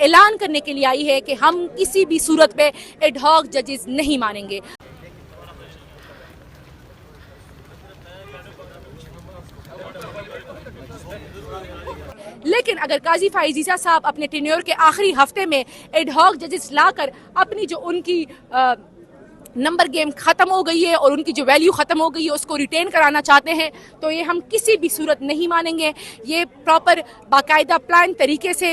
ऐलान करने के लिए आई है कि हम किसी भी सूरत पे एडहॉक जजेस नहीं मानेंगे। लेकिन अगर काजी फाइजीसा साहब अपने टेन्योर के आखिरी हफ्ते में एडहॉक जजेस लाकर अपनी जो उनकी नंबर गेम ख़त्म हो गई है और उनकी जो वैल्यू ख़त्म हो गई है उसको रिटेन कराना चाहते हैं, तो ये हम किसी भी सूरत नहीं मानेंगे। ये प्रॉपर बाकायदा प्लान तरीके से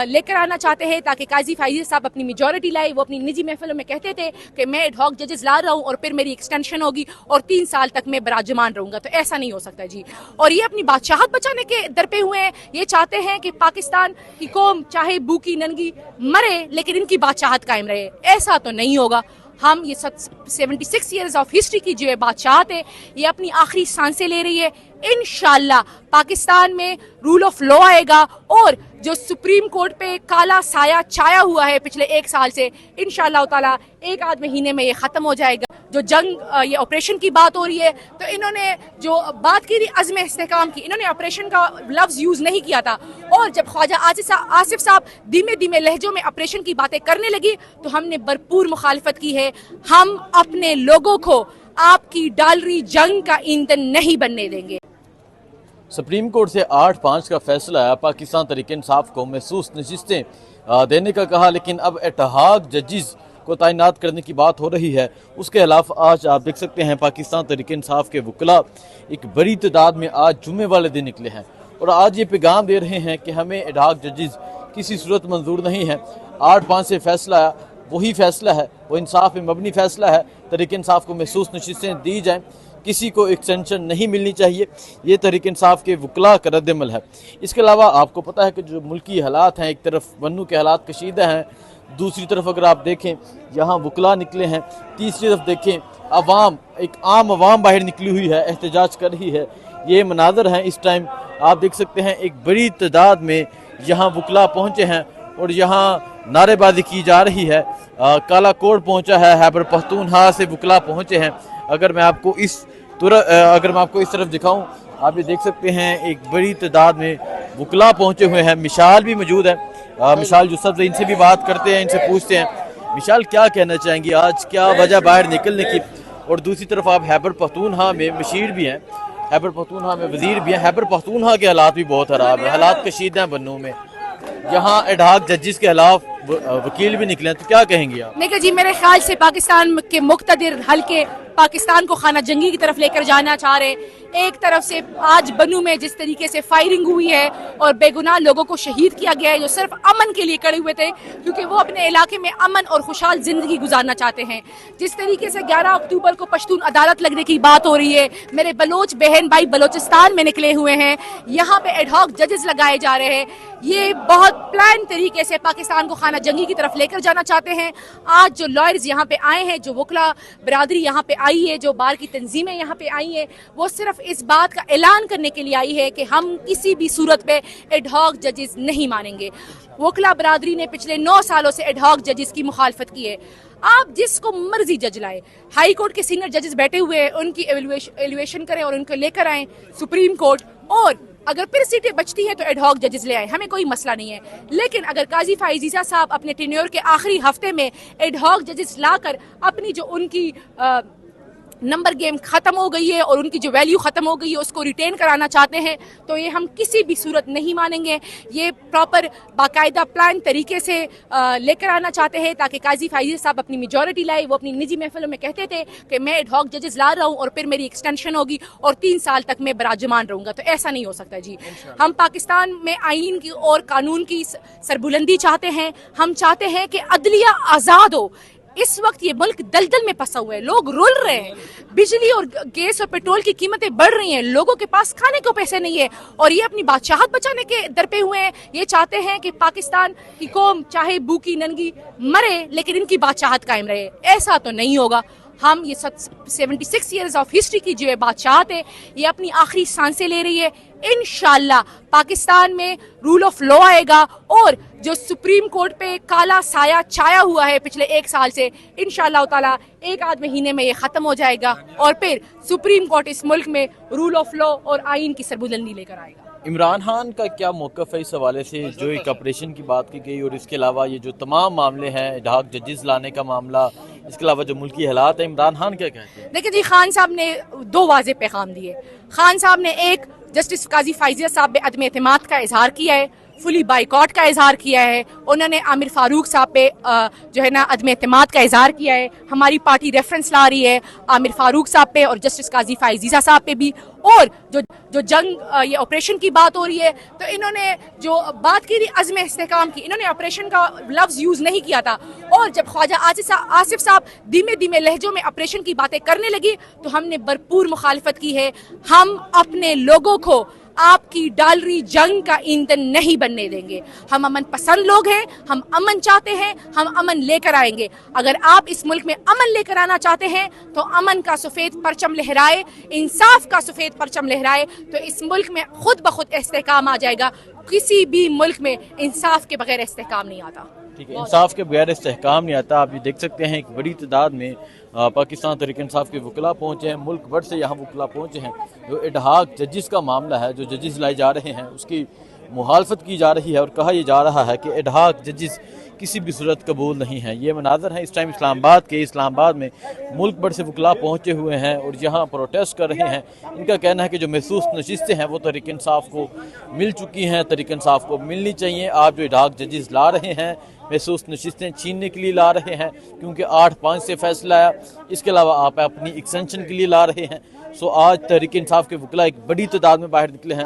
लेकर आना चाहते हैं ताकि काजी फाइजी साहब अपनी मेजॉरिटी लाए। वो अपनी निजी महफिलों में कहते थे कि मैं एडहॉक जजेस ला रहा हूँ और फिर मेरी एक्सटेंशन होगी और 3 साल तक मैं बराजमान रहूँगा, तो ऐसा नहीं हो सकता जी। और ये अपनी बादशाहत बचाने के दर पे हुए हैं। ये चाहते हैं कि पाकिस्तान की कौम चाहे भूखी नंगी मरे लेकिन इनकी बादशाहत कायम रहे। ऐसा तो नहीं होगा। हम ये 76 ईयर्स ऑफ हिस्ट्री की जो बादशाहत है ये अपनी आखिरी सांसें ले रही है। इंशाल्लाह पाकिस्तान में रूल ऑफ लॉ आएगा और जो सुप्रीम कोर्ट पे काला साया छाया हुआ है पिछले 1 साल से, इंशाल्लाह ताला 1 आध महीने में ये ख़त्म हो जाएगा। जो जंग ये ऑपरेशन की बात हो रही है, तो इन्होंने जो बात की थी अज़्म इस्तेहकाम की, इन्होंने ऑपरेशन का लफ्ज़ यूज़ नहीं किया था। और जब ख्वाजा आसिफ साहब धीमे धीमे लहजों में ऑपरेशन की बातें करने लगी तो हमने भरपूर मुखालफत की है। हम अपने लोगों को आपकी डालरी जंग का ईंधन नहीं बनने देंगे। सुप्रीम कोर्ट से 8-5 का फैसला आया, पाकिस्तान तहरीक इंसाफ को महसूस नशिस्तें देने का कहा, लेकिन अब एडहॉक जजेस को तैनात करने की बात हो रही है। उसके खिलाफ आज आप देख सकते हैं पाकिस्तान तहरीक इंसाफ के वकला एक बड़ी तादाद में आज जुम्मे वाले दिन निकले हैं और आज ये पैगाम दे रहे हैं कि हमें एडहॉक जजेस किसी सूरत मंजूर नहीं है। 8-5 से फैसला आया, वही फैसला है, वो इंसाफ में मबनी फैसला है। तहरीक इंसाफ को महसूस नशिस्तें दी जाएँ, किसी को एक्सटेंशन नहीं मिलनी चाहिए, ये तहरीक इंसाफ के वकला का रद्दमल है। इसके अलावा आपको पता है कि जो मुल्की हालात हैं, एक तरफ बन्नू के हालात कशीदा हैं, दूसरी तरफ अगर आप देखें यहाँ वकला निकले हैं, तीसरी तरफ देखें अवाम, एक आम अवाम बाहर निकली हुई है, एहतजाज कर रही है। ये मनाजर हैं इस टाइम आप देख सकते हैं। एक बड़ी तादाद में यहाँ वकला पहुँचे हैं और यहाँ नारेबाजी की जा रही है। काला कोट पहुँचा है, खैबर पख्तूनख्वा से वकला पहुँचे हैं। अगर मैं आपको इस तरफ दिखाऊं, आप ये देख सकते हैं एक बड़ी तादाद में वकला पहुंचे हुए हैं। मिशाल भी मौजूद है, मिशाल यूसुफ, इनसे भी बात करते हैं, इनसे पूछते हैं मिशाल क्या कहना चाहेंगी, आज क्या वजह बाहर निकलने की। और दूसरी तरफ आप खैबर पख्तूनख्वा में मशीर भी हैं, खैबर पख्तूनख्वा में वजीर भी हैं। खैबर पख्तूनख्वा के हालात भी बहुत खराब है, हालात कशीद हैं बन्नू में। यहाँ एडहॉक जजेस के खिलाफ वकील भी निकले हैं, तो क्या कहेंगे आप? देखिए जी, मेरे ख्याल से पाकिस्तान के मुक्तदिर हल्के पाकिस्तान को खाना जंगी की तरफ लेकर जाना चाह रहे हैं। एक तरफ से आज बन्नू में जिस तरीके से फायरिंग हुई है और बेगुनाह लोगों को शहीद किया गया है जो सिर्फ अमन के लिए खड़े हुए थे क्योंकि वो अपने इलाके में अमन और खुशहाल जिंदगी गुजारना चाहते हैं। जिस तरीके से 11 अक्टूबर को पश्तून अदालत लगने की बात हो रही है, मेरे बलोच बहन भाई बलोचिस्तान में निकले हुए हैं, यहाँ पे एडहॉक जजेस लगाए जा रहे हैं। ये बहुत प्लान तरीके से पाकिस्तान को खाना जंगी की तरफ लेकर जाना चाहते हैं। आज जो लॉयर्स यहाँ पे आए हैं, जो वकला बरादरी यहाँ पे आई है, जो बार की तंजीमें यहाँ पे आई हैं, वो सिर्फ इस बात का ऐलान करने के लिए आई है कि हम किसी भी सूरत पे एडहॉक जजेस नहीं मानेंगे। वकला बरादरी ने पिछले 9 सालों से एडहॉक जजेस की मुखालफत की है। आप जिसको मर्जी जज लाए, हाई कोर्ट के सीनियर जजेस बैठे हुए हैं, उनकी एवेल्युएशन करें और उनको लेकर आए सुप्रीम कोर्ट, और अगर फिर सीटें बचती हैं तो एडहॉक जजेस ले आए, हमें कोई मसला नहीं है। लेकिन अगर काजी फाइजीसा साहब अपने टेन्योर के आखिरी हफ्ते में एडहॉक जजेस लाकर अपनी जो उनकी नंबर गेम ख़त्म हो गई है और उनकी जो वैल्यू ख़त्म हो गई है उसको रिटेन कराना चाहते हैं, तो ये हम किसी भी सूरत नहीं मानेंगे। ये प्रॉपर बाकायदा प्लान तरीके से लेकर आना चाहते हैं ताकि काजी फाइजी साहब अपनी मेजॉरिटी लाए। वो अपनी निजी महफिलों में कहते थे कि मैं एडहॉक जजेस ला रहा हूँ और फिर मेरी एक्सटेंशन होगी और 3 साल तक मैं बराजमान रहूँगा, तो ऐसा नहीं हो सकता जी। हम पाकिस्तान में आईन की और कानून की सरबुलंदी चाहते हैं। हम चाहते हैं कि अदलिया आज़ाद हो। इस वक्त ये मुल्क दलदल में फंसा हुआ है, लोग रुल रहे हैं, बिजली और गैस और पेट्रोल की कीमतें बढ़ रही हैं, लोगों के पास खाने को पैसे नहीं है और ये अपनी बादशाहत बचाने के दर पे हुए हैं। ये चाहते हैं कि पाकिस्तान की कौम चाहे भूखी नंगी मरे लेकिन इनकी बादशाहत कायम रहे। ऐसा तो नहीं होगा। हम ये 76 ईयर्स ऑफ हिस्ट्री की जो बादशाहत है ये अपनी आखिरी सांसें ले रही है। इंशाल्लाह पाकिस्तान में रूल ऑफ लॉ आएगा और जो सुप्रीम कोर्ट पे काला साया छाया हुआ है पिछले 1 साल से, इंशाल्लाह ताला 1 आध महीने में ये ख़त्म हो जाएगा और फिर सुप्रीम कोर्ट इस मुल्क में रूल ऑफ लॉ और आइन की सरबुलंदी लेकर आएगा। इमरान खान का क्या मौक़िफ़ है इस हवाले से, जो एक ऑपरेशन की बात की गई और इसके अलावा ये जो तमाम मामले हैं, ढाक जजेस लाने का मामला, इसके अलावा जो मुल्की हालात है, इमरान खान क्या कहते हैं? देखिए जी, खान साहब ने दो वाज़े पैगाम दिए। खान साहब ने एक जस्टिस काजी फायजिया साहब पे अदम एतमाद का इजहार किया है, फुली बाइकॉट का इजहार किया है। उन्होंने आमिर फारूक साहब पे जो है ना अदम एतमाद का इजहार किया है। हमारी पार्टी रेफरेंस ला रही है आमिर फारूक साहब पे और जस्टिस काजी फायजिया साहब पे भी। और जो जंग ये ऑपरेशन की बात हो रही है, तो इन्होंने जो बात की थी अज़्म इस्तेहकाम की, इन्होंने ऑपरेशन का लफ्ज़ यूज़ नहीं किया था। और जब ख्वाजा आसिफ साहब धीमे धीमे लहजों में ऑपरेशन की बातें करने लगी तो हमने भरपूर मुखालफत की है। हम अपने लोगों को आपकी डालरी जंग का ईंधन नहीं बनने देंगे। हम अमन पसंद लोग हैं, हम अमन चाहते हैं, हम अमन लेकर आएंगे। अगर आप इस मुल्क में अमन लेकर आना चाहते हैं तो अमन का सफ़ेद परचम लहराए, इंसाफ का सफ़ेद परचम लहराए, तो इस मुल्क में खुद ब खुद इस्तेहकाम आ जाएगा। किसी भी मुल्क में इंसाफ के बगैर इस्तेहकाम नहीं आता। ठीक है, इंसाफ के बगैर इस्तेहकाम नहीं आता। आप ये देख सकते हैं एक बड़ी तादाद में पाकिस्तान तहरीक इंसाफ के वकला पहुँचे हैं, मुल्क भर से यहाँ वकला पहुँचे हैं। जो इडहाक जजिस का मामला है, जो जजिस लाए जा रहे हैं, उसकी मुखालफत की जा रही है और कहा यह जा रहा है कि इडहाक जजिस किसी भी सूरत कबूल नहीं है। ये मनाजर है इस टाइम इस्लामाबाद में मुल्क भर से वकला पहुँचे हुए हैं और यहाँ प्रोटेस्ट कर रहे हैं। इनका कहना है कि जो महसूस नशिस्तें हैं वो तहरीक इंसाफ को मिल चुकी हैं, तहरीक इंसाफ को मिलनी चाहिए। आप जो इडहाक जजिस ला रहे हैं, महसूस नशिस्तें छीनने के लिए ला रहे हैं, क्योंकि 8-5 से फैसला आया। इसके अलावा आप अपनी एक्सटेंशन के लिए ला रहे हैं। सो आज तहरीक इंसाफ के वकला एक बड़ी तादाद में बाहर निकले हैं।